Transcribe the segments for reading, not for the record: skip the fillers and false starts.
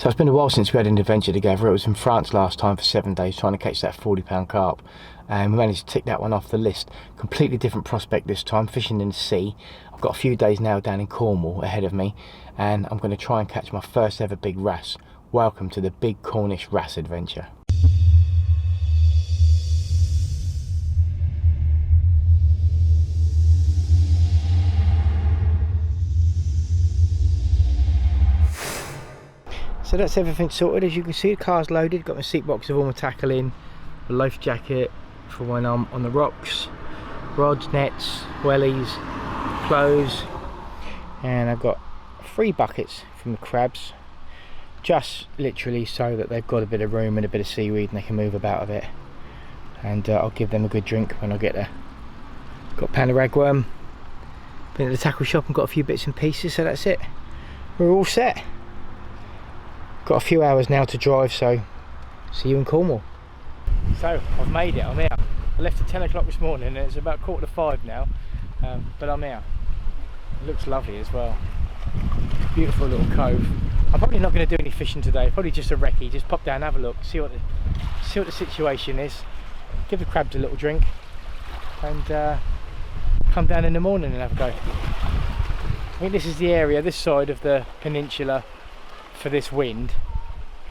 So it's been a while since we had an adventure together. It was in France last time for 7 days trying to catch that 40-pound carp, and we managed to tick that one off the list. Completely different prospect this time, fishing in the sea. I've got a few days now down in Cornwall ahead of me, and I'm going to try and catch my first ever big wrasse. Welcome to the big Cornish wrasse adventure. So that's everything sorted. As you can see, the car's loaded. Got my seat box with all my tackle in, a life jacket for when I'm on the rocks, rods, nets, wellies, clothes, and I've got 3 buckets from the crabs, just literally so that they've got a bit of room and a bit of seaweed and they can move about a bit. And I'll give them a good drink when I get there. Got a pound of ragworm. Been at the tackle shop and got a few bits and pieces, so that's it. We're all set. Got a few hours now to drive, so see you in Cornwall. So I've made it, I'm here. I left at 10 o'clock this morning and it's about 4:45 now, but I'm here. It looks lovely as well. Beautiful little cove. I'm probably not going to do any fishing today, probably just a recce, just pop down, have a look, see what the situation is, give the crabs a little drink and come down in the morning and have a go. I think this is the area, this side of the peninsula for this wind,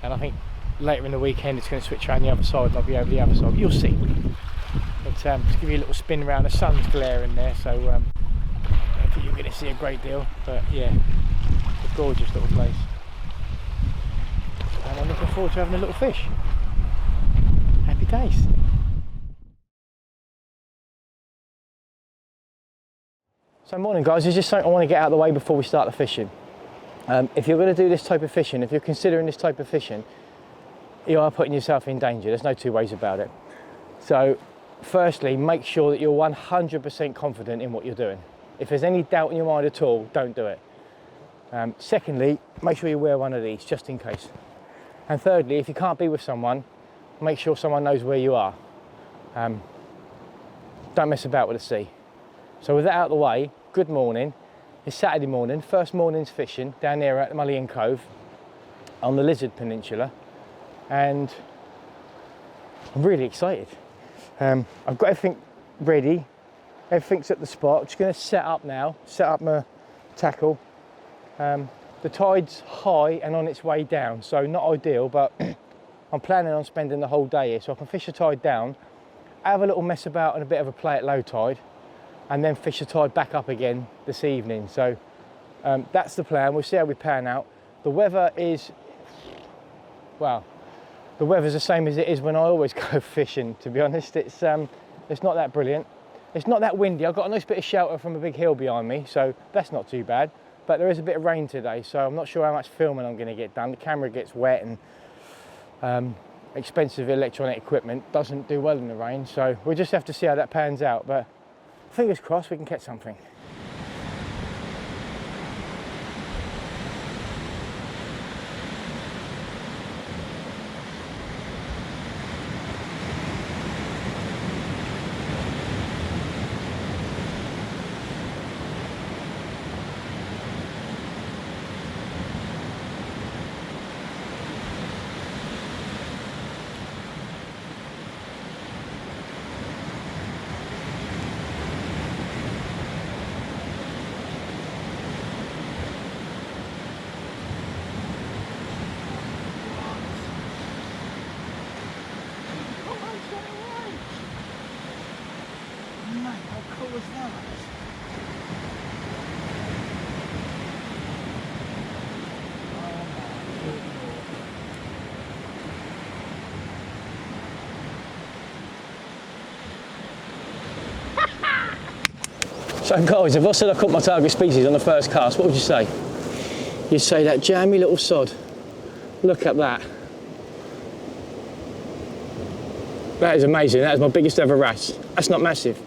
and I think later in the weekend it's going to switch around the other side and I'll be over the other side. You'll see. But just give you a little spin around. The sun's glaring there, so I don't think you're going to see a great deal, but yeah, it's a gorgeous little place and I'm looking forward to having a little fish. Happy days. So morning guys, there's just something I want to get out of the way before we start the fishing. If you're going to do this type of fishing, if you're considering this type of fishing, you are putting yourself in danger. There's no two ways about it. So firstly, make sure that you're 100% confident in what you're doing. If there's any doubt in your mind at all, don't do it. Secondly, make sure you wear one of these just in case. And thirdly, if you can't be with someone, make sure someone knows where you are. Don't mess about with the sea. So with that out of the way, good morning. It's Saturday morning, first morning's fishing down here at Mullion Cove on the Lizard Peninsula, and I'm really excited. I've got everything ready, everything's at the spot. I'm just going to set up now, set up my tackle. The tide's high and on its way down, so not ideal, but I'm planning on spending the whole day here, so I can fish the tide down, have a little mess about and a bit of a play at low tide, and then fish the tide back up again this evening. So that's the plan. We'll see how we pan out. The weather is, well, the weather's the same as it is when I always go fishing, to be honest. It's not that brilliant. It's not that windy. I've got a nice bit of shelter from a big hill behind me, so that's not too bad. But there is a bit of rain today, so I'm not sure how much filming I'm going to get done. The camera gets wet and expensive electronic equipment doesn't do well in the rain, so we'll just have to see how that pans out. But fingers crossed we can catch something. So guys, if I said I caught my target species on the first cast, what would you say? You'd say that jammy little sod. Look at that. That is amazing. That is my biggest ever wrasse. That's not massive.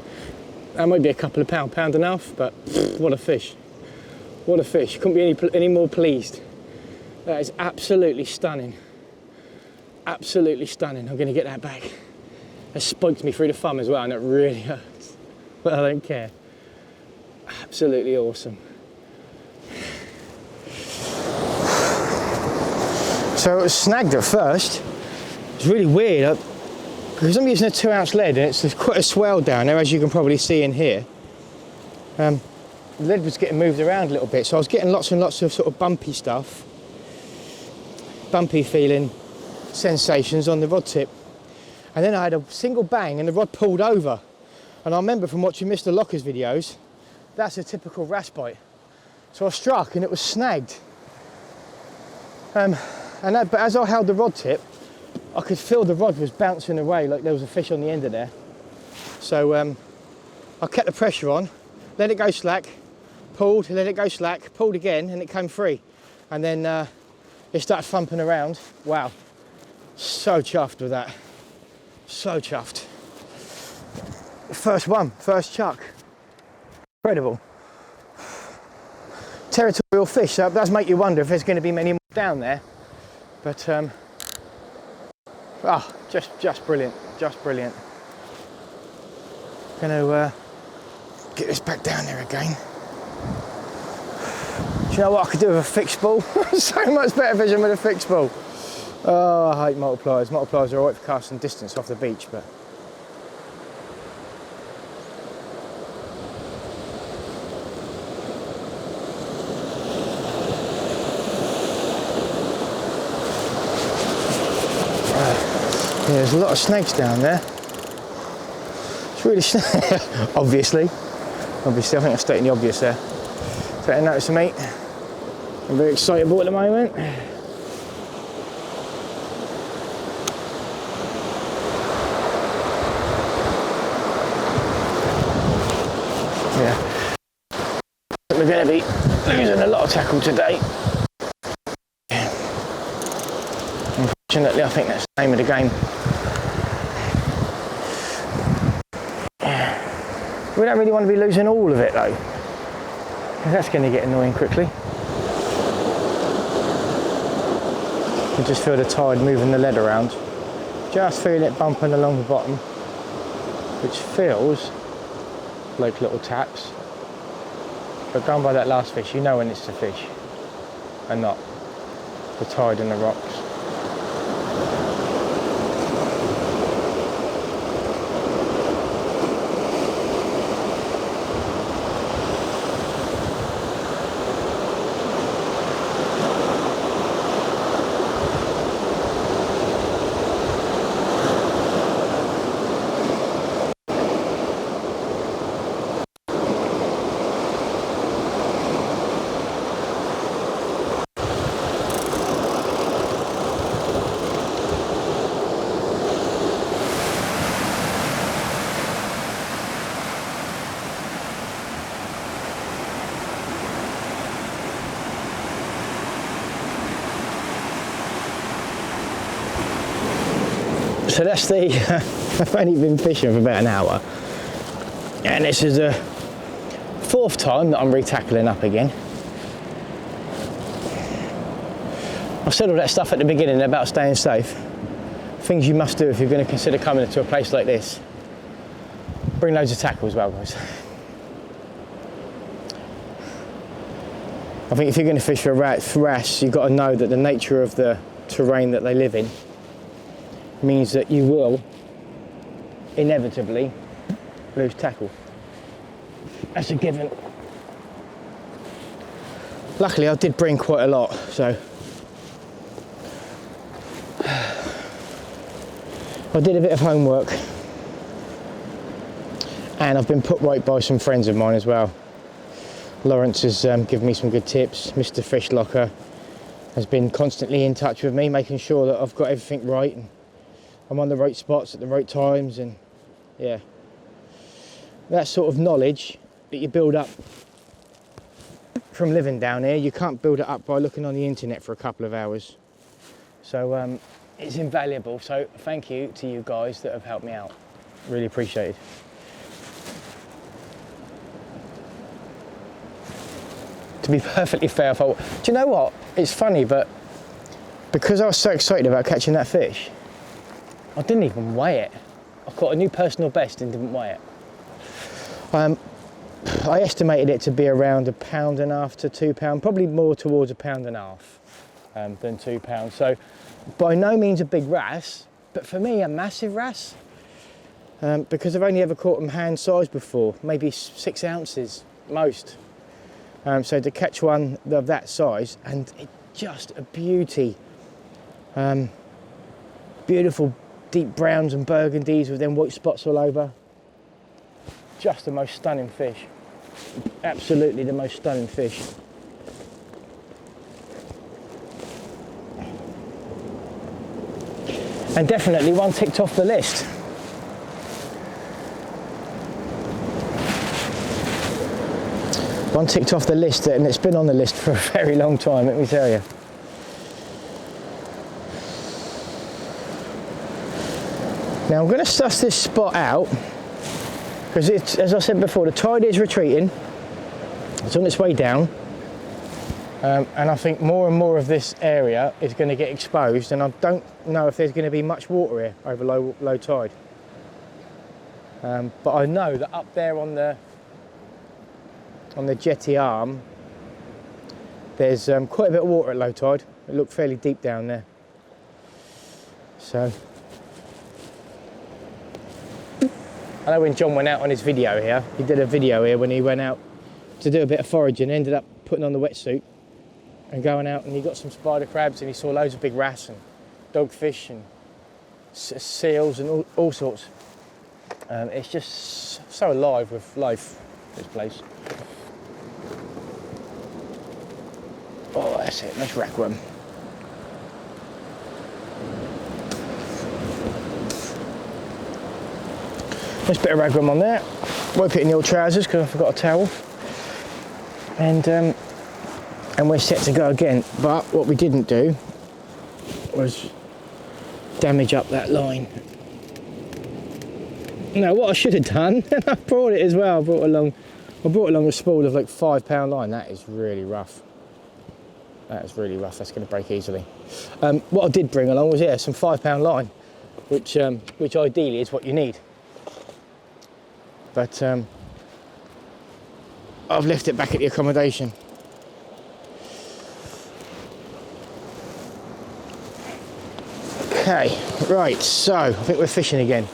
That might be a couple of pound and a half, but what a fish. What a fish. Couldn't be any more pleased. That is absolutely stunning. Absolutely stunning. I'm going to get that back. That spiked me through the thumb as well, and it really hurts. But I don't care. Absolutely awesome. So it was snagged at first. It's really weird because I'm using a 2-ounce lead and there's quite a swell down there, as you can probably see in here. The lead was getting moved around a little bit, so I was getting lots and lots of sort of bumpy stuff, bumpy feeling sensations on the rod tip. And then I had a single bang and the rod pulled over. And I remember from watching Mr. Locker's videos, that's a typical wrasse bite. So I struck and it was snagged. But as I held the rod tip, I could feel the rod was bouncing away like there was a fish on the end of there. So I kept the pressure on, let it go slack, pulled, let it go slack, pulled again, and it came free. And then it started thumping around. Wow, so chuffed with that. So chuffed. First one, first chuck. Incredible. Territorial fish, so it does make you wonder if there's going to be many more down there. But just brilliant, just brilliant. Gonna get this back down there again. Do you know what I could do with a fixed ball? So much better fishing with a fixed ball. Oh, I hate multipliers. Multipliers are alright for casting distance off the beach, but yeah, there's a lot of snakes down there. It's really obviously, I think I'm stating the obvious there. Taking notice of me. I'm very excitable at the moment. Yeah, we're going to be losing a lot of tackle today. Unfortunately, I think that's the name of the game. We don't really want to be losing all of it though, because that's going to get annoying quickly. You can just feel the tide moving the lead around. Just feel it bumping along the bottom, which feels like little taps. But going by that last fish, you know when it's the fish and not the tide and the rocks. So that's the, I've only been fishing for about an hour, and this is the 4th time that I'm re-tackling up again. I've said all that stuff at the beginning about staying safe. Things you must do if you're going to consider coming to a place like this. Bring loads of tackle as well, guys. I think if you're going to fish for wrasse, you've got to know that the nature of the terrain that they live in means that you will inevitably lose tackle. That's a given. Luckily I did bring quite a lot, so I did a bit of homework, and I've been put right by some friends of mine as well. Lawrence has given me some good tips. Mr. Fish Locker has been constantly in touch with me, making sure that I've got everything right and I'm on the right spots at the right times. And yeah, that sort of knowledge that you build up from living down here, you can't build it up by looking on the internet for a couple of hours. So it's invaluable. So thank you to you guys that have helped me out. Really appreciate it. To be perfectly fair, I thought, do you know what? It's funny, but because I was so excited about catching that fish, I didn't even weigh it. I caught a new personal best and didn't weigh it. I estimated it to be around £1.5 to £2, probably more towards £1.5. than £2. So by no means a big wrasse, but for me a massive wrasse, because I've only ever caught them hand size before, maybe 6 ounces most. So to catch one of that size, and it's just a beauty. Beautiful deep browns and burgundies with them white spots all over. Just the most stunning fish. Absolutely the most stunning fish. And definitely one ticked off the list. One ticked off the list, and it's been on the list for a very long time, let me tell you. Now I'm going to suss this spot out, because it's, as I said before, the tide is retreating. It's on its way down. And I think more and more of this area is going to get exposed, and I don't know if there's going to be much water here over low tide. But I know that up there on the jetty arm, there's quite a bit of water at low tide. It looked fairly deep down there. So I know when John went out on his video here, he did a video here when he went out to do a bit of foraging, ended up putting on the wetsuit and going out, and he got some spider crabs, and he saw loads of big wrasse and dogfish and seals and all sorts. It's just so alive with life, this place. Oh, that's it, nice ragworm. Nice bit of ragworm on there. Won't put in the old trousers because I forgot a towel. And we're set to go again. But what we didn't do was damage up that line. No, what I should have done, I brought it as well. I brought along a spool of like £5 line. That is really rough. That is really rough. That's going to break easily. What I did bring along was some £5 line, which ideally is what you need. But I've left it back at the accommodation. Okay, right, so I think we're fishing again.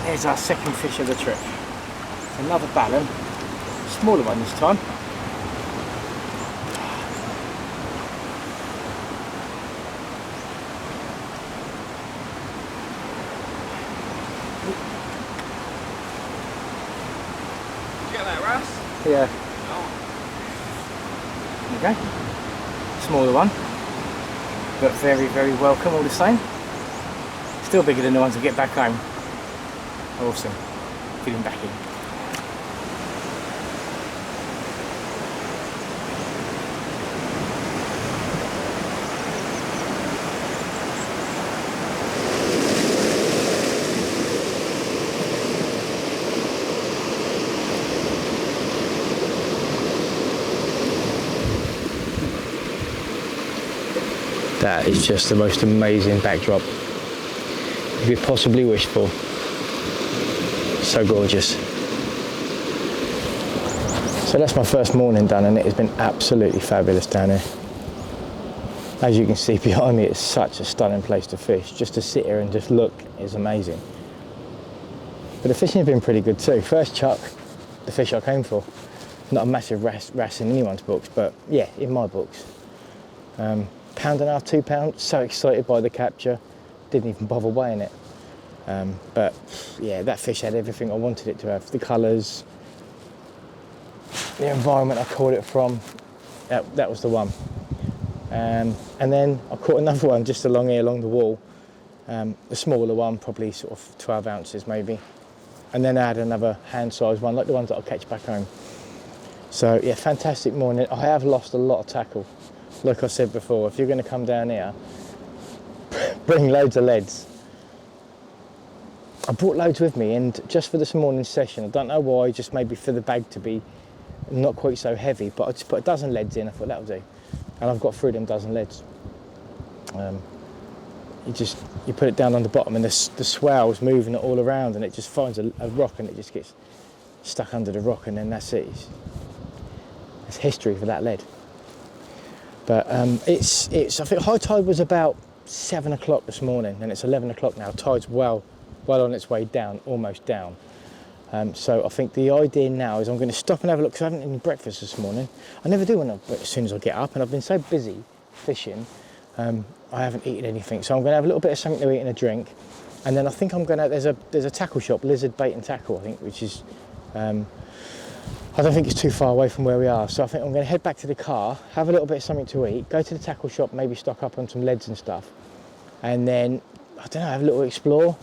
There's our second fish of the trip. Another ballon, smaller one this time. Did you get that, Wrasse? Yeah. Oh. There you go. Smaller one, but very, very welcome all the same. Still bigger than the ones we get back home. Awesome. Feeling back in. That is just the most amazing backdrop you could possibly wish for. So gorgeous. So that's my first morning done, and it has been absolutely fabulous down here. As you can see behind me, it's such a stunning place to fish. Just to sit here and just look is amazing. But the fishing has been pretty good too. First chuck, the fish I came for. Not a massive wrasse in anyone's books, but yeah, in my books. £1.5, £2, so excited by the capture, didn't even bother weighing it. But yeah, that fish had everything I wanted it to have. The colours, the environment I caught it from, that was the one. And then I caught another one just along here, along the wall. The smaller one, probably sort of 12 ounces maybe. and then add another hand size one, like the ones that I'll catch back home. So yeah, fantastic morning. I have lost a lot of tackle. Like I said before, if you're going to come down here, bring loads of leads. I brought loads with me, and just for this morning's session, I don't know why, just maybe for the bag to be not quite so heavy, but I just put a dozen leads in. I thought that'll do, and I've got through them dozen leads. You put it down on the bottom, and the swell's moving it all around, and it just finds a rock, and it just gets stuck under the rock, and then that's it. It's history for that lead. But it's I think high tide was about 7 o'clock this morning, and it's 11 o'clock now. Tide's well on its way down, almost down. So I think the idea now is I'm going to stop and have a look, because I haven't eaten breakfast this morning. I never do as soon as I get up, and I've been so busy fishing, I haven't eaten anything. So I'm going to have a little bit of something to eat and a drink, and then I think I'm going to, there's a tackle shop, Lizard Bait and Tackle, I think, which is, I don't think it's too far away from where we are. So I think I'm going to head back to the car, have a little bit of something to eat, go to the tackle shop, maybe stock up on some leads and stuff, and then, I don't know, have a little explore.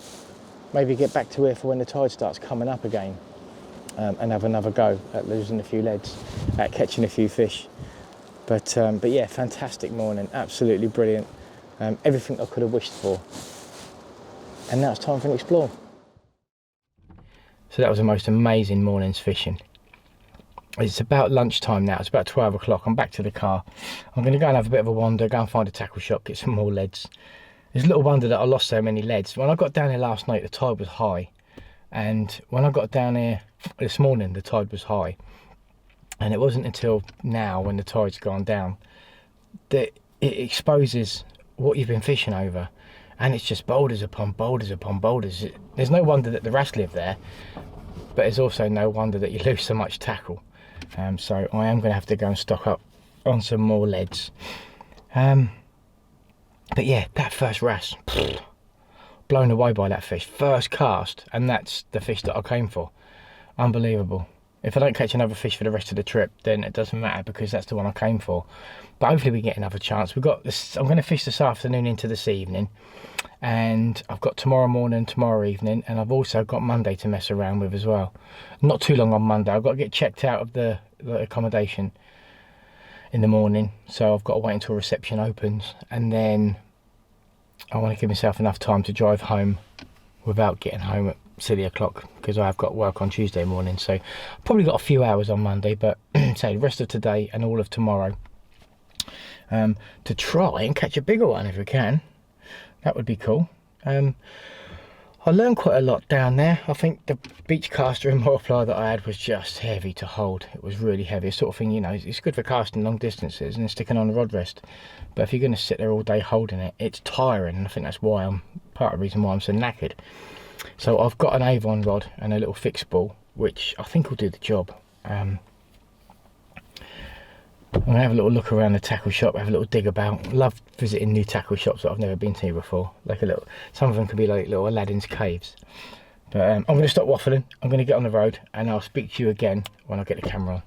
Maybe get back to here for when the tide starts coming up again, and have another go at losing a few leads, at catching a few fish. But yeah, fantastic morning, absolutely brilliant. Everything I could have wished for. And now it's time for an explore. So that was the most amazing morning's fishing. It's about lunchtime now, it's about 12 o'clock. I'm back to the car. I'm going to go and have a bit of a wander, go and find a tackle shop, get some more leads. It's little wonder that I lost so many leads. When I got down here last night, the tide was high, and when I got down here this morning, the tide was high, and it wasn't until now, when the tide's gone down, that it exposes what you've been fishing over, and it's just boulders upon boulders upon boulders. There's no wonder that the wrasse live there, but it's also no wonder that you lose so much tackle. So I am going to have to go and stock up on some more leads. But yeah, that first wrasse, blown away by that fish. First cast, and that's the fish that I came for. Unbelievable. If I don't catch another fish for the rest of the trip, then it doesn't matter, because that's the one I came for. But hopefully we get another chance. We've got this, I'm going to fish this afternoon into this evening, and I've got tomorrow morning, tomorrow evening, and I've also got Monday to mess around with as well. Not too long on Monday. I've got to get checked out of the accommodation in the morning, so I've got to wait until reception opens, and then I want to give myself enough time to drive home without getting home at silly o'clock, because I have got work on Tuesday morning. So I've probably got a few hours on Monday, but say the rest of today and all of tomorrow to try and catch a bigger one if we can. That would be cool. I learned quite a lot down there. I think the beach caster and multiplier that I had was just heavy to hold. It was really heavy. It's sort of thing, you know, it's good for casting long distances and sticking on a rod rest. But if you're going to sit there all day holding it, it's tiring. And I think that's why part of the reason why I'm so knackered. So I've got an Avon rod and a little fixed ball, which I think will do the job. I'm going to have a little look around the tackle shop, have a little dig about. Love visiting new tackle shops that I've never been to before. Like some of them can be like little Aladdin's caves. But I'm going to stop waffling, I'm going to get on the road, and I'll speak to you again when I get the camera on.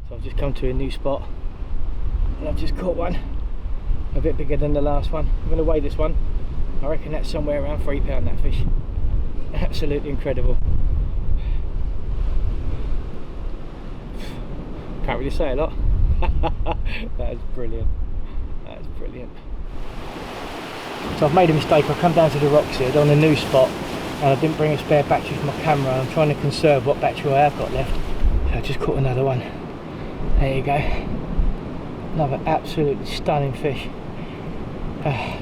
So I've just come to a new spot, and I've just caught one, a bit bigger than the last one. I'm going to weigh this one. I reckon that's somewhere around £3, that fish. Absolutely incredible. Can't really say a lot. That is brilliant. That is brilliant. So I've made a mistake. I've come down to the rocks here on a new spot, and I didn't bring a spare battery for my camera. I'm trying to conserve what battery I have got left. So I just caught another one. There you go. Another absolutely stunning fish.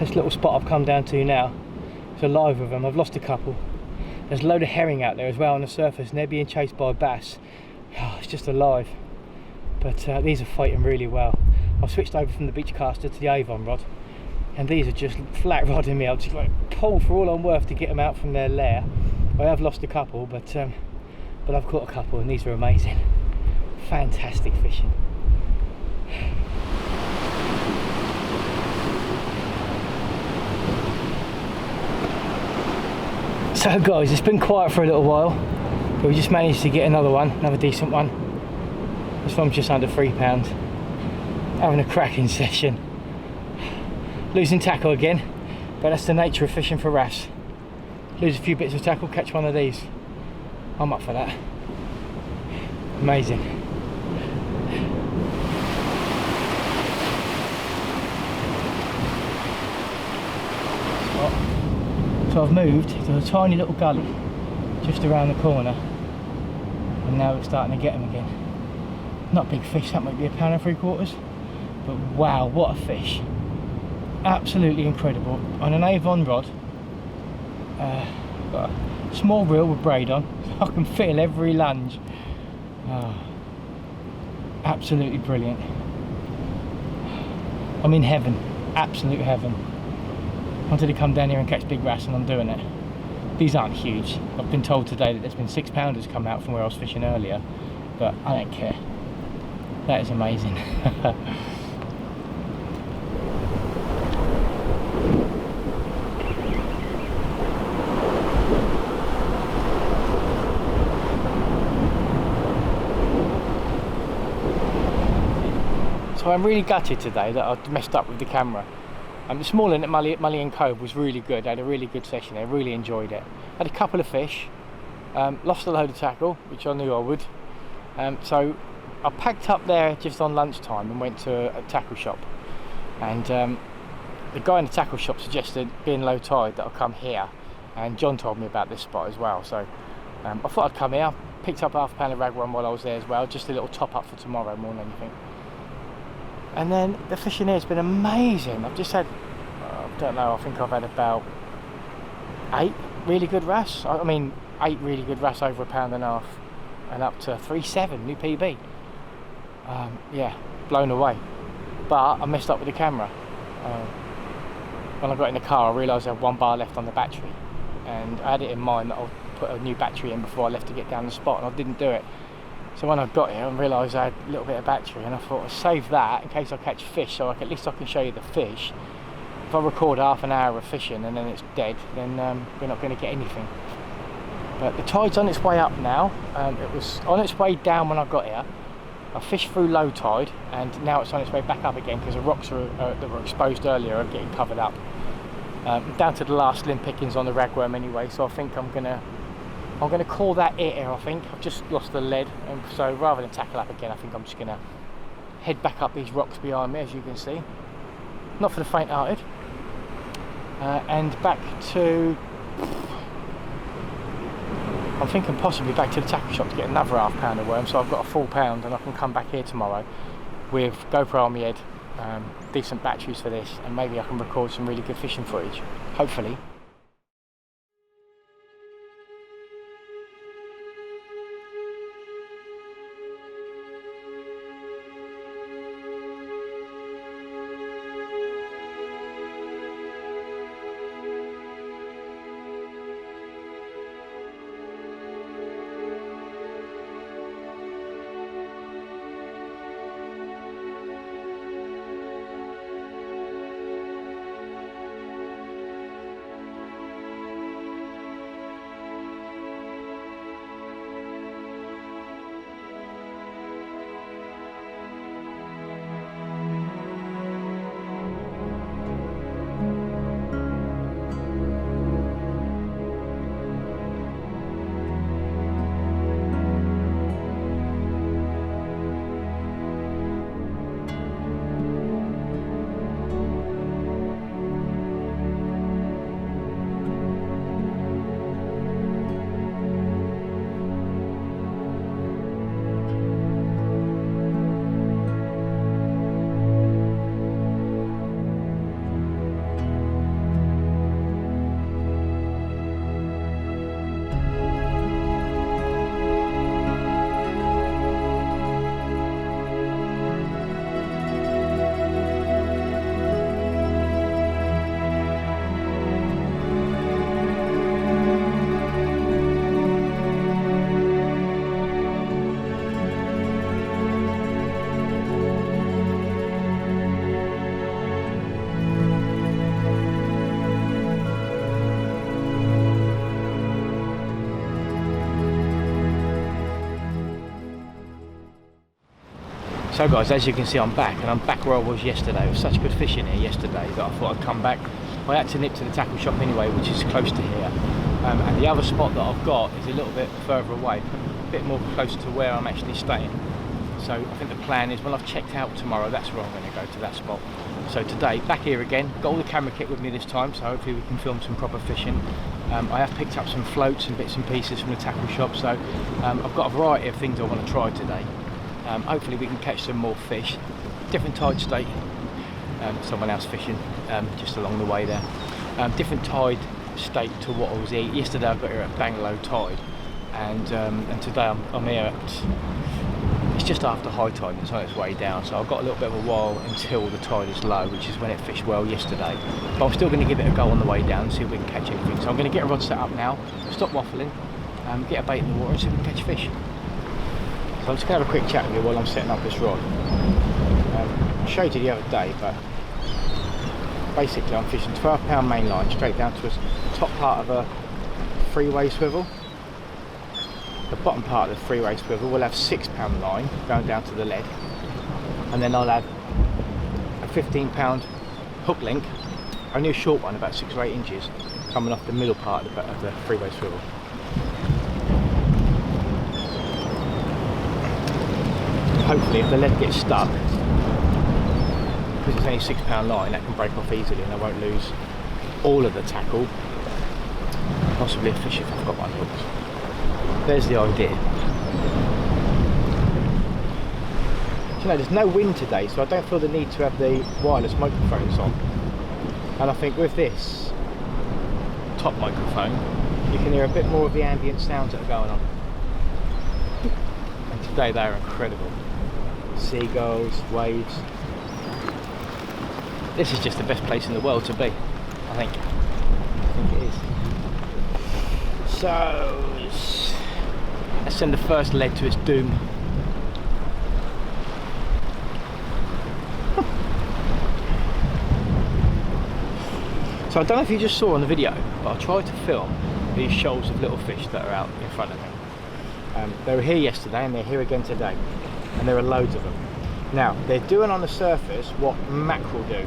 This little spot I've come down to now, it's alive with them. I've lost a couple. There's a load of herring out there as well on the surface, and they're being chased by bass. Oh, it's just alive. But these are fighting really well. I've switched over from the beach caster to the Avon rod, and these are just flat rodding me. I'll just like pull for all I'm worth to get them out from their lair. I have lost a couple, but I've caught a couple, and these are amazing. Fantastic fishing. So guys, it's been quiet for a little while, but we just managed to get another decent one. This one's just under £3. Having a cracking session. Losing tackle again, but that's the nature of fishing for wrasse. Lose a few bits of tackle, catch one of these. I'm up for that. Amazing. So I've moved to a tiny little gully just around the corner, and now we're starting to get them again. Not big fish, that might be £1.75, but wow, what a fish. Absolutely incredible. On an Avon rod, got a small reel with braid on, so I can feel every lunge. Oh, absolutely brilliant. I'm in heaven, absolute heaven. I wanted to come down here and catch big wrasse, and I'm doing it. These aren't huge. I've been told today that there's been 6-pounders come out from where I was fishing earlier, but I don't care. That is amazing. So I'm really gutted today that I messed up with the camera. This morning at Mullion Cove was really good. I had a really good session there, really enjoyed it. Had a couple of fish, lost a load of tackle, which I knew I would. So I packed up there just on lunchtime and went to a tackle shop. And the guy in the tackle shop suggested, being low tide, that I'll come here. And John told me about this spot as well. So I thought I'd come here. Picked up half a pound of ragworm while I was there as well, just a little top up for tomorrow more than anything. And then the fishing here has been amazing. I've just had, I don't know, I think I've had about 8 really good wrasse. I mean, 8 really good wrasse over £1.50 and up to 3.7 new PB. Yeah, blown away. But I messed up with the camera. When I got in the car, I realised I had 1 bar left on the battery, and I had it in mind that I'll put a new battery in before I left to get down the spot, and I didn't do it. So when I got here, I realised I had a little bit of battery, and I thought I'll save that in case I catch fish, so at least I can show you the fish. If I record half an hour of fishing and then it's dead, then we're not going to get anything. But the tide's on its way up now. It was on its way down when I got here. I fished through low tide, and now it's on its way back up again because the rocks that were exposed earlier are getting covered up. Down to the last limb pickings on the ragworm anyway, so I think I'm gonna call that it here. I think I've just lost the lead, and so rather than tackle up again, I think I'm just gonna head back up these rocks behind me, as you can see. Not for the faint-hearted. And back to, I'm thinking possibly back to the tackle shop to get another £1/2 of worm, so I've got a full pound, and I can come back here tomorrow with GoPro on my head, decent batteries for this, and maybe I can record some really good fishing footage, hopefully. So guys, as you can see, I'm back, and I'm back where I was yesterday. It was such good fishing here yesterday that I thought I'd come back. I had to nip to the tackle shop anyway, which is close to here. And the other spot that I've got is a little bit further away, a bit more close to where I'm actually staying. So I think the plan is when I've checked out tomorrow, that's where I'm going to go, to that spot. So today, back here again, got all the camera kit with me this time, so hopefully we can film some proper fishing. I have picked up some floats and bits and pieces from the tackle shop, so I've got a variety of things I want to try today. Hopefully we can catch some more fish. Different tide state, someone else fishing just along the way there. Different tide state to what I was here. Yesterday I got here at bang low tide, and today I'm here at, it's just after high tide and it's on its way down, so I've got a little bit of a while until the tide is low, which is when it fished well yesterday. But I'm still going to give it a go on the way down and see if we can catch anything. So I'm going to get a rod set up now, stop waffling, get a bait in the water and see if we can catch fish. So I'm just going to have a quick chat with you while I'm setting up this rod. I showed you the other day, but basically I'm fishing 12-pound main line straight down to the top part of a three-way swivel. The bottom part of the three-way swivel will have 6-pound line going down to the lead, and then I'll have a 15-pound hook link, only a short one, about 6 or 8 inches, coming off the middle part of the three-way swivel. Hopefully if the lead gets stuck, because it's only 6-pound line, that can break off easily and I won't lose all of the tackle, possibly a fish if I've got one hooked. There's the idea. You know, there's no wind today, so I don't feel the need to have the wireless microphones on, and I think with this top microphone you can hear a bit more of the ambient sounds that are going on, and today they're incredible. Seagulls, waves. This is just the best place in the world to be, I think it is. So let's send the first lead to its doom. So I don't know if you just saw on the video, but I tried to film these shoals of little fish that are out in front of me. They were here yesterday and they're here again today, and there are loads of them. Now they're doing on the surface what mackerel do.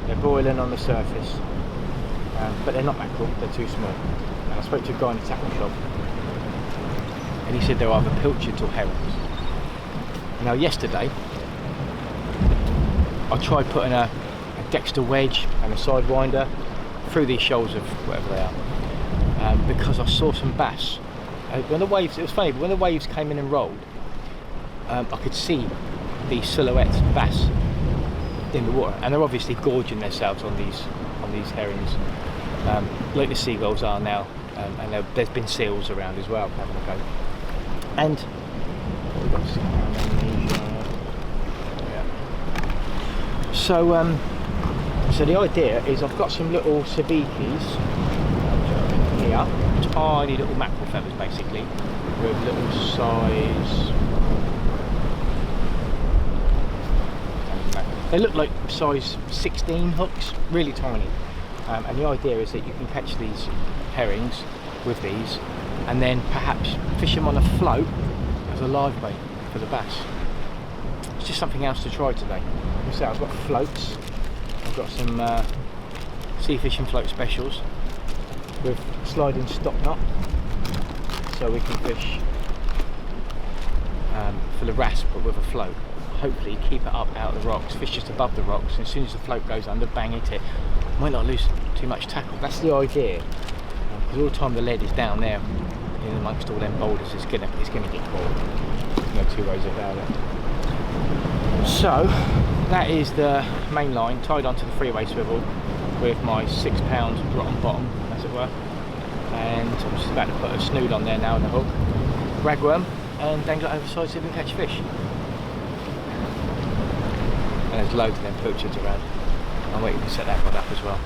They're boiling on the surface, but they're not mackerel, they're too small. And I spoke to a guy in the tackle shop and he said they're either pilchards or herrings. Now yesterday I tried putting a Dexter wedge and a sidewinder through these shoals of whatever they are, because I saw some bass. When the waves, it was funny, but when the waves came in and rolled, I could see the silhouette bass in the water, and they're obviously gorging themselves on these herrings, like the seagulls are now, and there's been seals around as well having a go. And we've got so the idea is I've got some little sabikis here, tiny little mackerel feathers basically, with little size, they look like size 16 hooks, really tiny. And the idea is that you can catch these herrings with these and then perhaps fish them on a float as a live bait for the bass. It's just something else to try today. You see, I've got floats, I've got some sea fishing float specials with sliding stop knot, so we can fish for the wrasse but with a float. Hopefully keep it up out of the rocks, fish just above the rocks, and as soon as the float goes under, bang, hit it. Might not lose too much tackle. That's the idea, because all the time the lead is down there in amongst all them boulders, it's gonna get caught. No two ways about it. So that is the main line tied onto the three-way swivel with my 6-pound rotten bottom, as it were, and I'm just about to put a snood on there now and a hook, ragworm, and dangle it over the side so we can catch fish. And there's loads of them pilchards around. I'm waiting to set that rod up as well.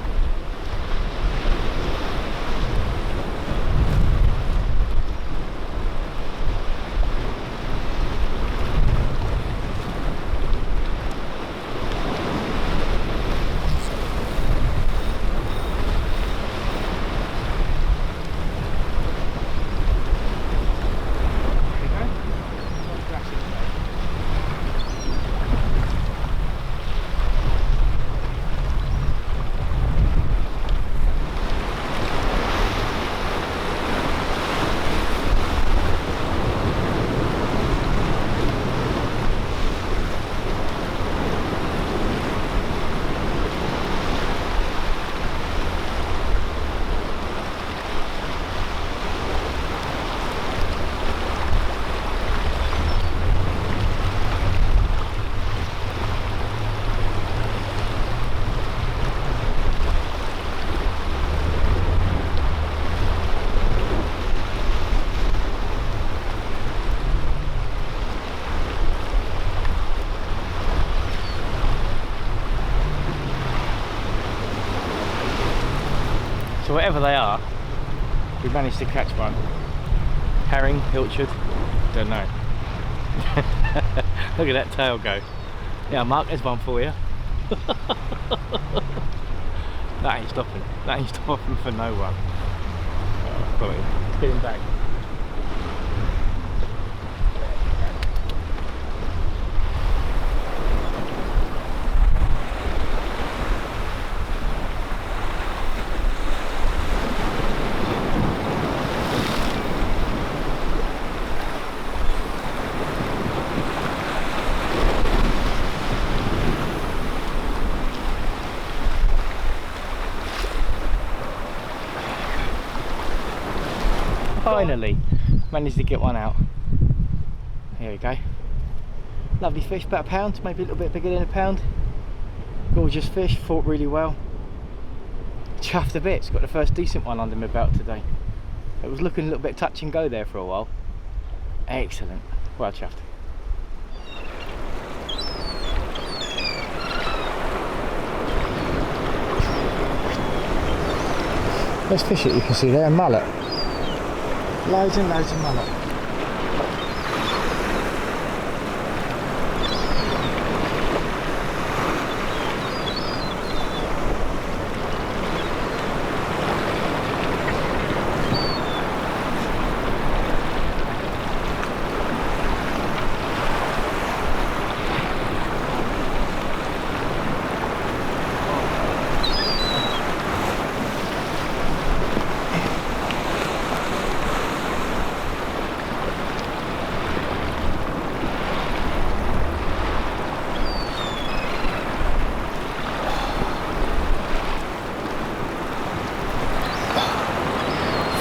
whatever they are, we managed to catch one. Herring, pilchard, don't know. Look at that tail go. Yeah, Mark, there's one for you. That ain't stopping. That ain't stopping for no one. Oh, got him. Let's get him back. Finally managed to get one out. Here we go. Lovely fish, about a pound, maybe a little bit bigger than a pound. Gorgeous fish, fought really well. Chuffed a bit, it's got the first decent one under my belt today. It was looking a little bit touch and go there for a while. Excellent, well chuffed. There's fish that you can see there, a mullet. Loads and loads of mullet.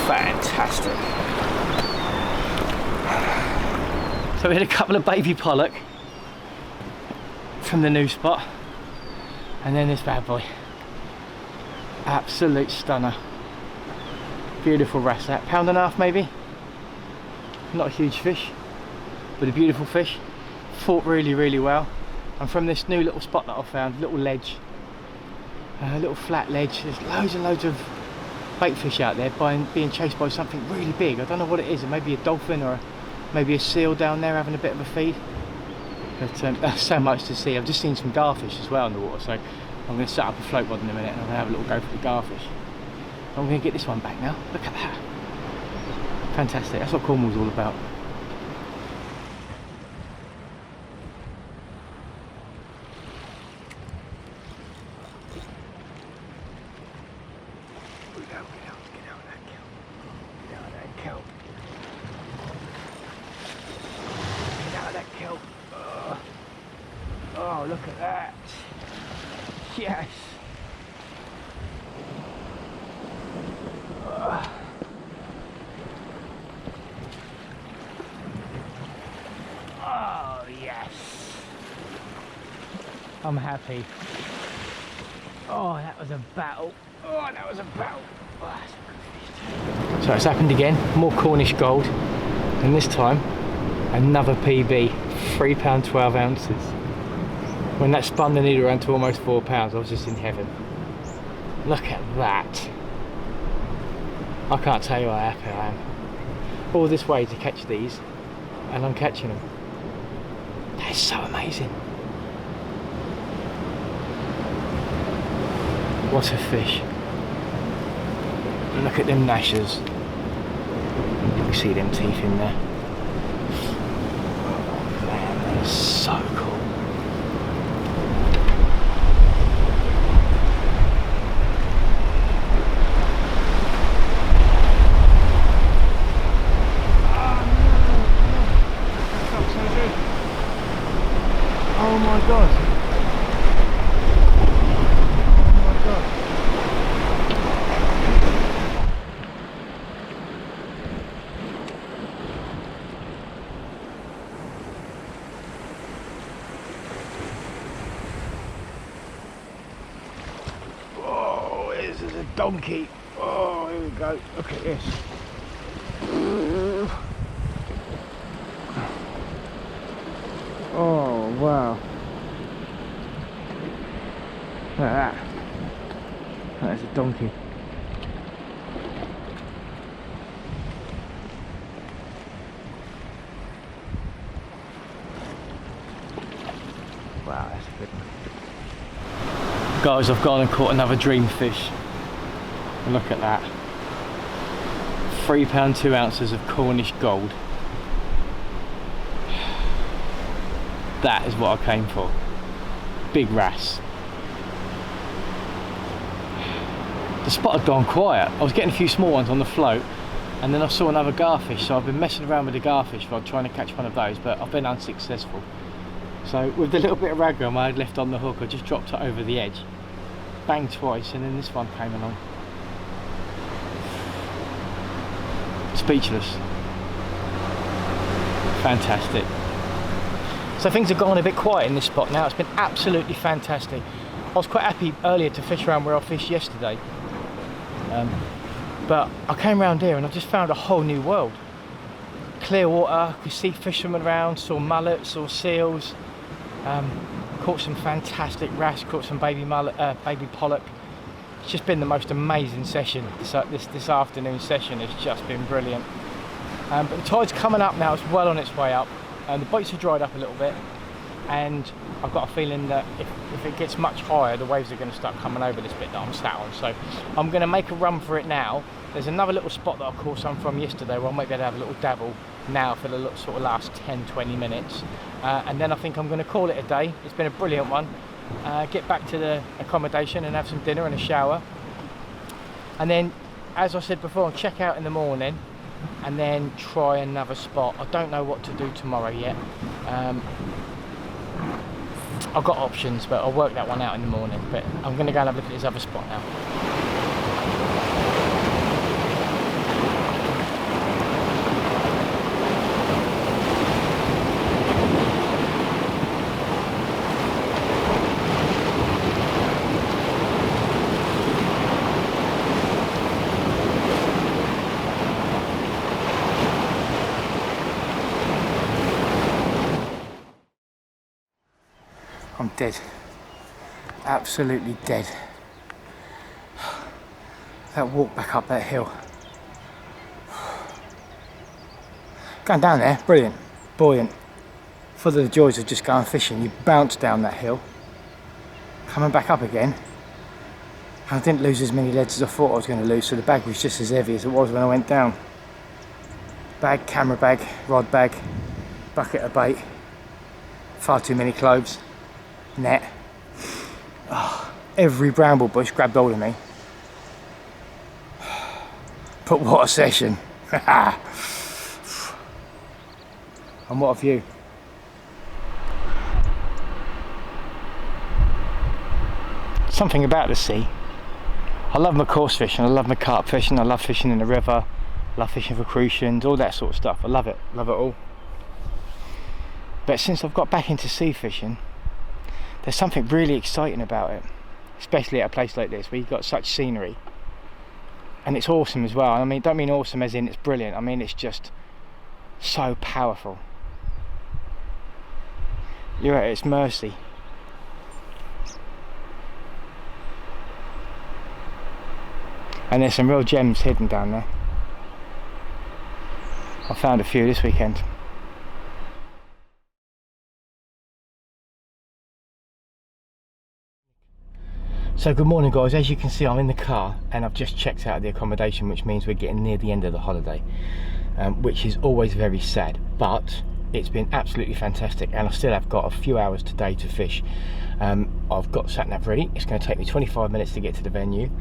Fantastic. So we had a couple of baby pollock from the new spot, and then this bad boy. Absolute stunner. Beautiful wrasse, pound and a half maybe. Not a huge fish, but a beautiful fish. Fought really, really well. And from this new little spot that I found, little ledge, a little flat ledge, there's loads and loads of bait fish out there being chased by something really big. I don't know what it is. It may be a dolphin or maybe a seal down there having a bit of a feed. But that's so much to see. I've just seen some garfish as well in the water, so I'm going to set up a float rod in a minute and I'm going to have a little go for the garfish. I'm going to get this one back now. Look at that. Fantastic. That's what Cornwall's all about. Oh, look at that. Yes. Oh, yes. I'm happy. Oh, that was a battle. Oh, that was a battle. Oh, that's a good fish. So it's happened again. More Cornish gold. And this time, another PB. £3 12 ounces. When that spun the needle around to almost £4, I was just in heaven. Look at that. I can't tell you how happy I am. All this way to catch these, and I'm catching them. That is so amazing. What a fish. Look at them gnashers. You can see them teeth in there. Oh man, that is so cool. Oh my god. Oh my god. Oh, this is a donkey. Oh, here we go. Look at this. Oh wow. Look at that. That is a donkey. Guys, I've gone and caught another dream fish. Look at that. £3 2 ounces of Cornish gold. That is what I came for. Big wrasse. The spot had gone quiet. I was getting a few small ones on the float, and then I saw another garfish, so I've been messing around with the garfish rod trying to catch one of those, but I've been unsuccessful. So with the little bit of ragworm I had left on the hook, I just dropped it over the edge, banged twice, and then this one came along. Speechless. Fantastic. So things have gone a bit quiet in this spot now. It's been absolutely fantastic. I was quite happy earlier to fish around where I fished yesterday, but I came around here and I just found a whole new world. Clear water, could see fish swimming around, saw mullets, saw seals, caught some fantastic wrasse, caught some baby pollock. It's just been the most amazing session. This afternoon session has just been brilliant. But the tide's coming up now, it's well on its way up. The boats have dried up a little bit, and I've got a feeling that if it gets much higher, the waves are going to start coming over this bit that I'm sat on. So I'm going to make a run for it now. There's another little spot that I caught some from yesterday where I might be able to have a little dabble now for the sort of last 10-20 minutes. And then I think I'm going to call it a day. It's been a brilliant one. Get back to the accommodation and have some dinner and a shower. And then, as I said before, I'll check out in the morning and then try another spot. I don't know what to do tomorrow yet. I've got options, but I'll work that one out in the morning. But I'm going to go and have a look at this other spot now. I'm dead, absolutely dead. That walk back up that hill, going down there, brilliant, buoyant, full of the joys of just going fishing. You bounce down that hill, coming back up again. I didn't lose as many leads as I thought I was going to lose, so the bag was just as heavy as it was when I went down. Bag, camera bag, rod bag, bucket of bait, far too many cloves, net. Oh, every bramble bush grabbed hold of me. But what a session. And what a view. Something about the sea. I love my coarse fishing, I love my carp fishing, I love fishing in the river, I love fishing for crucians, all that sort of stuff. I love it all. But since I've got back into sea fishing, there's something really exciting about it, especially at a place like this where you've got such scenery. And it's awesome as well. I mean, don't mean awesome as in it's brilliant, I mean it's just so powerful. You're at its mercy. And there's some real gems hidden down there. I found a few this weekend. So good morning guys, as you can see I'm in the car and I've just checked out of the accommodation, which means we're getting near the end of the holiday, which is always very sad, but it's been absolutely fantastic and I still have got a few hours today to fish. I've got sat nav ready. It's going to take me 25 minutes to get to the venue.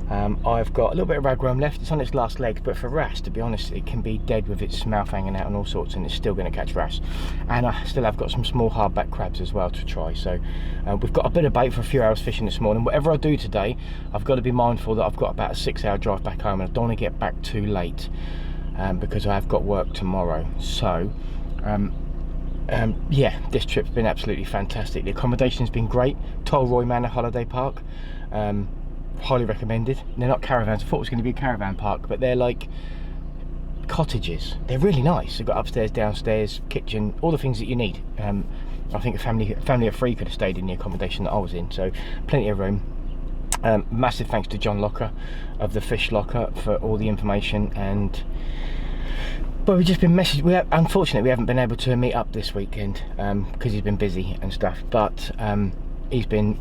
I've got a little bit of ragworm left. It's on its last legs, but for wrasse, to be honest, it can be dead with its mouth hanging out and all sorts, and it's still going to catch wrasse. And I still have got some small hardback crabs as well to try. So we've got a bit of bait for a few hours fishing this morning. Whatever I do today, I've got to be mindful that I've got about a 6-hour drive back home, and I don't want to get back too late because I have got work tomorrow. So yeah, this trip's been absolutely fantastic. The accommodation's been great. Tolroy Manor Holiday Park, highly recommended. They're not caravans. I thought it was going to be a caravan park, but they're like cottages. They're really nice. They've got upstairs, downstairs, kitchen, all the things that you need. I think a family of 3 could have stayed in the accommodation that I was in, so plenty of room. Massive thanks to John Locker of the Fish Locker for all the information. And but we've just been messaged. Unfortunately we haven't been able to meet up this weekend because he's been busy and stuff, but he's been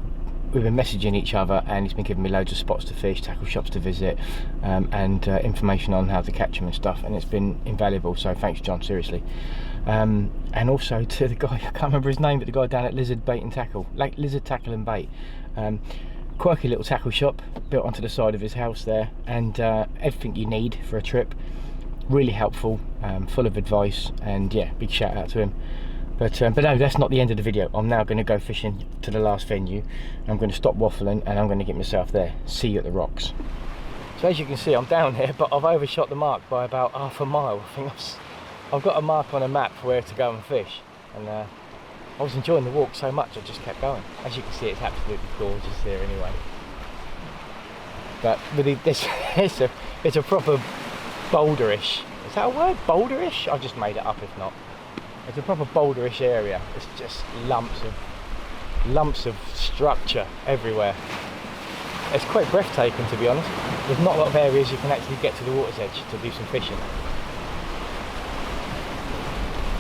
we've been messaging each other, and he's been giving me loads of spots to fish, tackle shops to visit, and information on how to catch them and stuff, and it's been invaluable. So thanks, John, seriously. And also to the guy, I can't remember his name, but the guy down at Lizard Bait and Tackle, like Lizard Tackle and Bait. Quirky little tackle shop built onto the side of his house there, and everything you need for a trip. Really helpful, full of advice, and yeah, big shout out to him. But no, that's not the end of the video. I'm now going to go fishing to the last venue. I'm going to stop waffling, and I'm going to get myself there. See you at the rocks. So as you can see, I'm down there, but I've overshot the mark by about half a mile. I think I've got a mark on a map for where to go and fish, and I was enjoying the walk so much I just kept going. As you can see, it's absolutely gorgeous here anyway. But with this, it's a proper boulderish. Is that a word? Boulderish? I just made it up if not. It's a proper boulderish area. It's just lumps of structure everywhere. It's quite breathtaking, to be honest. There's not a lot of areas you can actually get to the water's edge to do some fishing.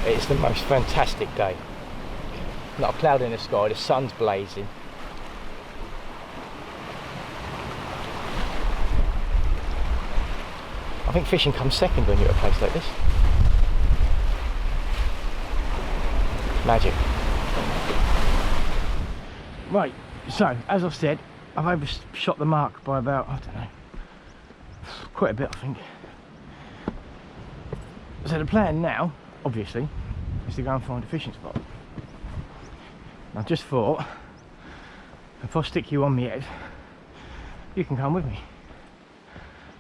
It's the most fantastic day. Not a cloud in the sky, the sun's blazing. I think fishing comes second when you're at a place like this. Magic. Right, so as I've said, I've overshot the mark by about, I don't know, quite a bit I think. So the plan now, obviously, is to go and find a fishing spot. I just thought, if I stick you on the head, you can come with me.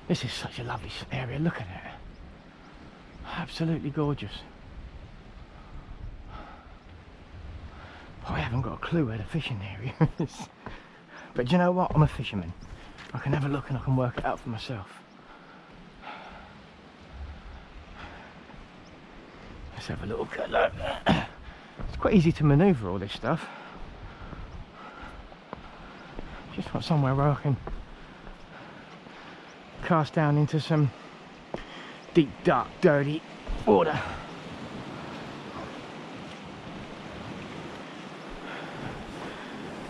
This is such a lovely area, look at it. Absolutely gorgeous. I haven't got a clue where the fishing area is. But you know what? I'm a fisherman. I can have a look and I can work it out for myself. Let's have a look at that. It's quite easy to manoeuvre all this stuff. Just want somewhere where I can cast down into some deep, dark, dirty water.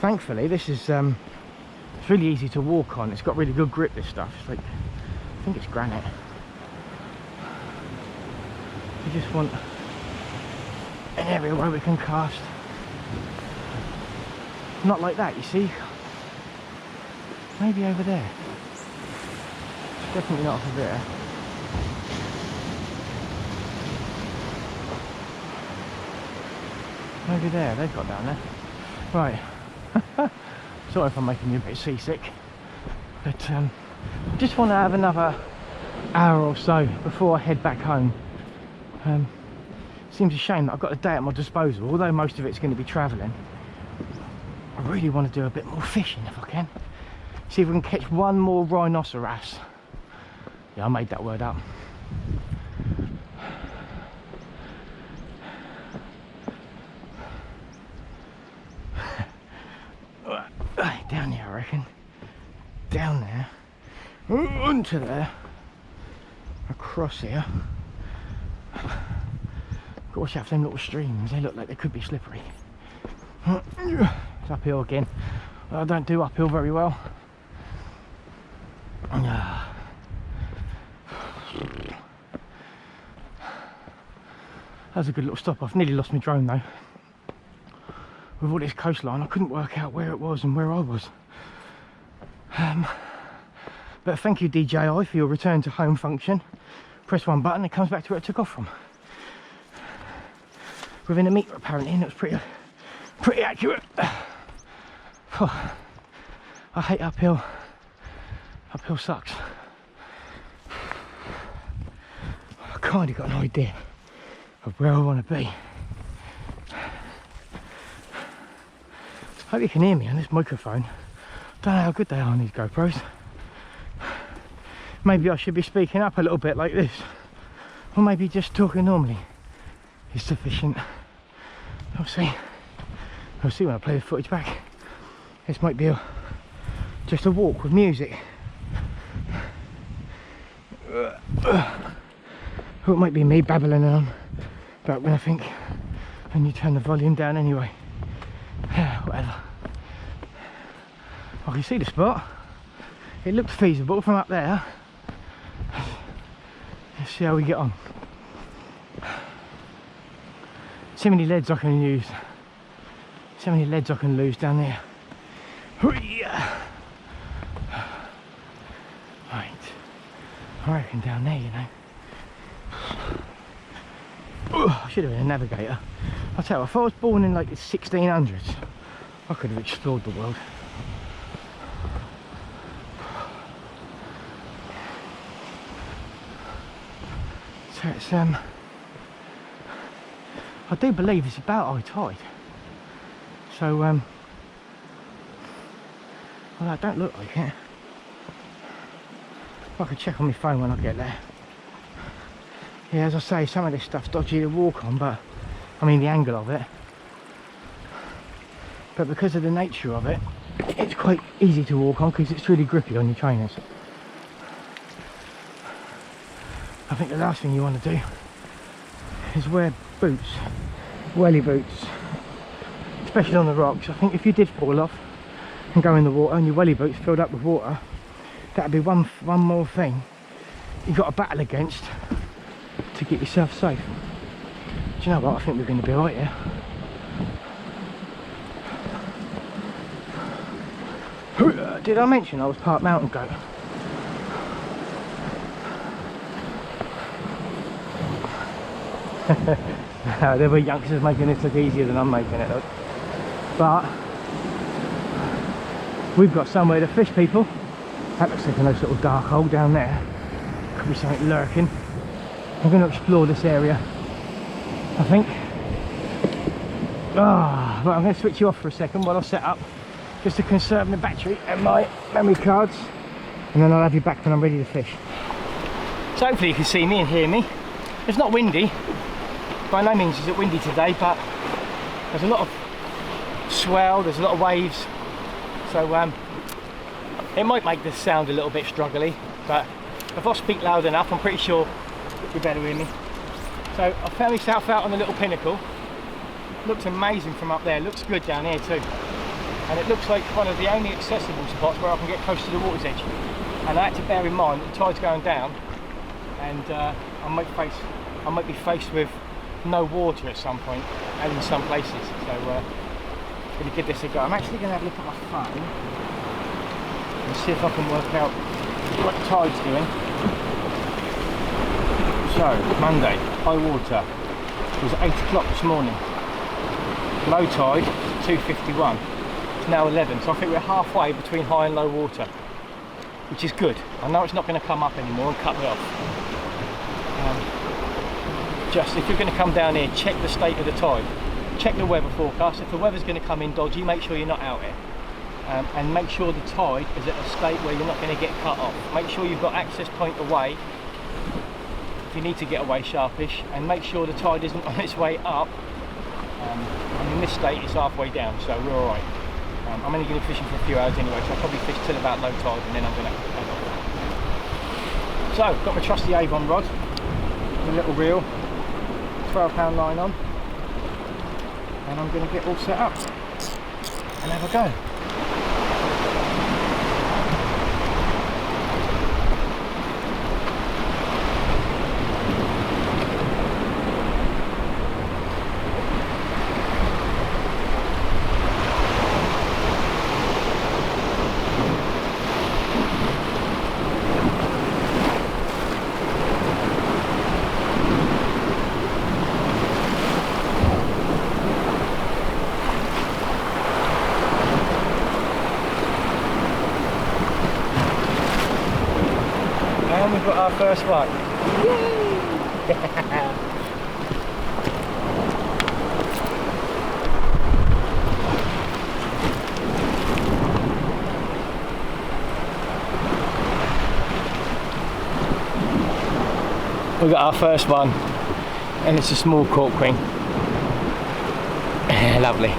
Thankfully, this is it's really easy to walk on. It's got really good grip, this stuff. It's like, I think it's granite. We just want an area where we can cast. Not like that, you see. Maybe over there. It's definitely not over there. Maybe there, they've got down there. Right. Sorry if I'm making you a bit seasick, but I just want to have another hour or so before I head back home. Seems a shame that I've got a day at my disposal, although most of it's going to be travelling. I really want to do a bit more fishing if I can. See if we can catch one more rhinoceros. Yeah, I made that word up. Down here, I reckon. Down there. Onto there. Across here. Got to watch out for them little streams. They look like they could be slippery. It's uphill again. I don't do uphill very well. That was a good little stop off. Nearly lost my drone though. With all this coastline, I couldn't work out where it was and where I was. But thank you DJI for your return to home function. Press one button, it comes back to where it took off from. Within a metre apparently, and it was pretty accurate. I hate uphill. Uphill sucks. I've kind of got an idea of where I want to be. Hope you can hear me on this microphone. Don't know how good they are on these GoPros. Maybe I should be speaking up a little bit like this, or maybe just talking normally is sufficient. We'll see. We'll see when I play the footage back. This might be just a walk with music. Or it might be me babbling on about when I think, and you turn the volume down anyway. Whatever. can see the spot. It looked feasible from up there. Let's see how we get on. So many leads I can use. So many leads I can lose down there. Right. I reckon down there, you know. I should have been a navigator. I'll tell you, if I was born in like the 1600s, I could have explored the world. So it's I do believe it's about high tide. So well, that don't look like it. I could check on my phone when I get there. Yeah, as I say, some of this stuff's dodgy to walk on, but I mean the angle of it. But because of the nature of it, it's quite easy to walk on because it's really grippy on your trainers. I think the last thing you want to do is wear boots, welly boots, especially on the rocks. I think if you did fall off and go in the water and your welly boots filled up with water, that'd be one more thing you've got to battle against to get yourself safe. Do you know what? I think we're going to be right here. Did I mention I was part mountain goat? No, there were youngsters making this look easier than I'm making it look. But we've got somewhere to fish, people. That looks like a nice little dark hole down there. Could be something lurking. I'm going to explore this area, I think. But I'm going to switch you off for a second while I set up, just to conserve my battery and my memory cards, and then I'll have you back when I'm ready to fish. So hopefully you can see me and hear me. It's not windy. By no means is it windy today, but there's a lot of swell, there's a lot of waves. So it might make this sound a little bit struggly, but if I speak loud enough, I'm pretty sure you better hear me. So I found myself out on a little pinnacle. Looks amazing from up there, looks good down here too. And it looks like one of the only accessible spots where I can get close to the water's edge. And I had to bear in mind that the tide's going down, and I might be faced with no water at some point, and in some places. So going to give this a go. I'm actually going to have a look at my phone and see if I can work out what the tide's doing. So Monday, high water was at 8 o'clock this morning. Low tide 2:51. It's now 11, so I think we're halfway between high and low water, which is good. I know it's not going to come up anymore and cut me off. Just if you're going to come down here, check the state of the tide, check the weather forecast. If the weather's going to come in dodgy, make sure you're not out here, and make sure the tide is at a state where you're not going to get cut off. Make sure you've got access point away if you need to get away sharpish, and make sure the tide isn't on its way up. And in this state it's halfway down, so we're alright. I'm only going to be fishing for a few hours anyway, so I'll probably fish till about low tide, and then I'm going to head off. So, got my trusty Avon rod, a little reel, 12-pound line on, and I'm going to get all set up and have a go. We've got our first one. Yay! We've got our first one, and it's a small cork ring. Lovely.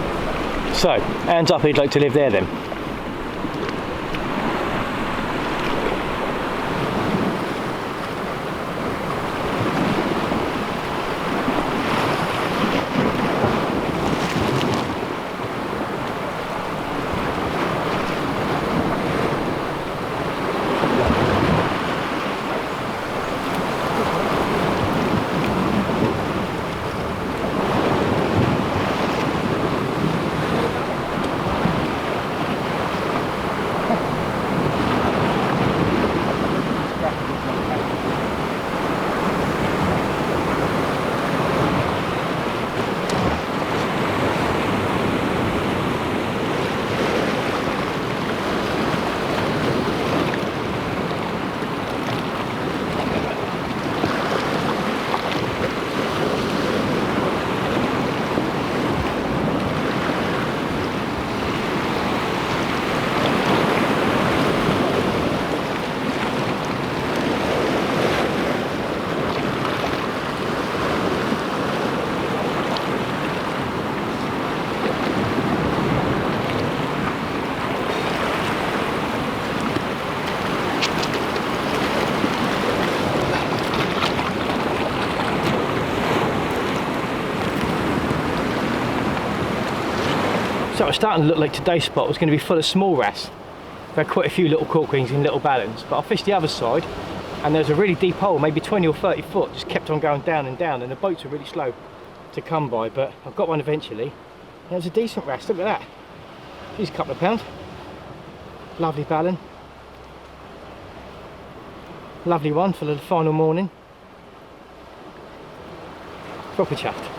So, hands up who'd like to live there then. So it's starting to look like today's spot was going to be full of small wrasse. We had quite a few little cork rings in little ballons, but I fished the other side and there's a really deep hole, maybe 20 or 30 foot, just kept on going down and down, and the boats were really slow to come by, but I've got one eventually. And it was a decent wrasse, look at that. She's a couple of pounds. Lovely ballon. Lovely one for the final morning. Proper chuffed.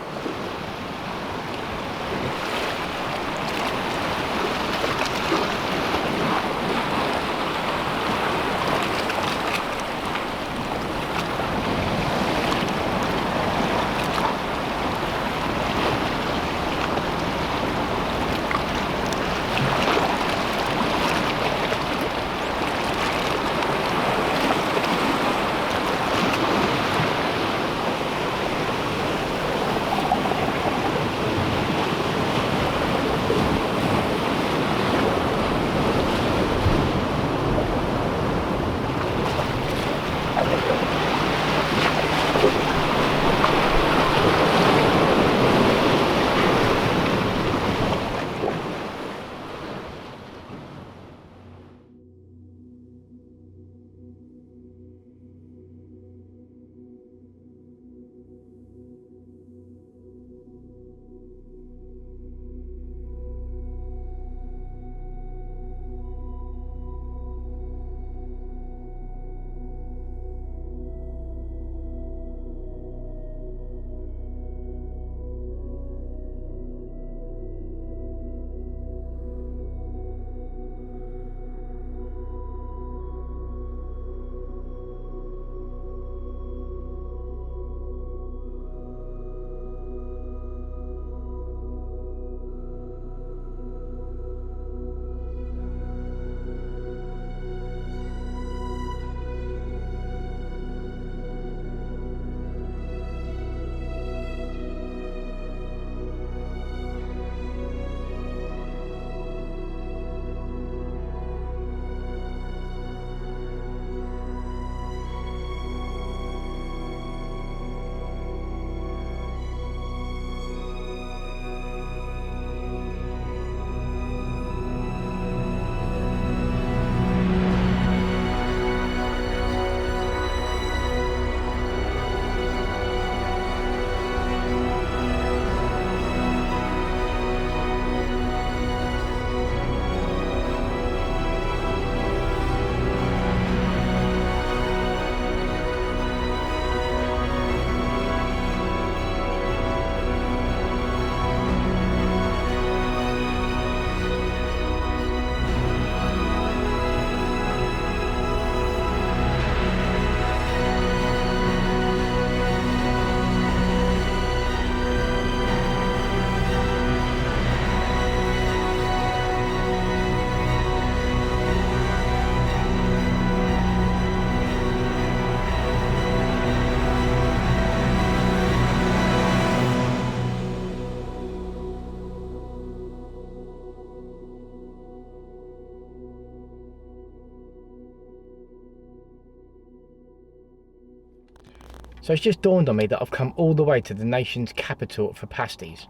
So it's just dawned on me that I've come all the way to the nation's capital for pasties,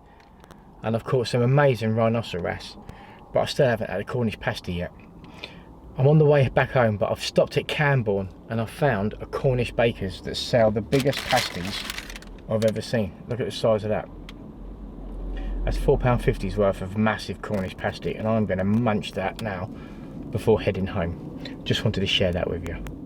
and I've caught some amazing rhinoceros, but I still haven't had a Cornish pasty yet. I'm on the way back home, but I've stopped at Camborne and I've found a Cornish baker's that sell the biggest pasties I've ever seen. Look at the size of that. That's £4.50's worth of massive Cornish pasty, and I'm going to munch that now before heading home. Just wanted to share that with you.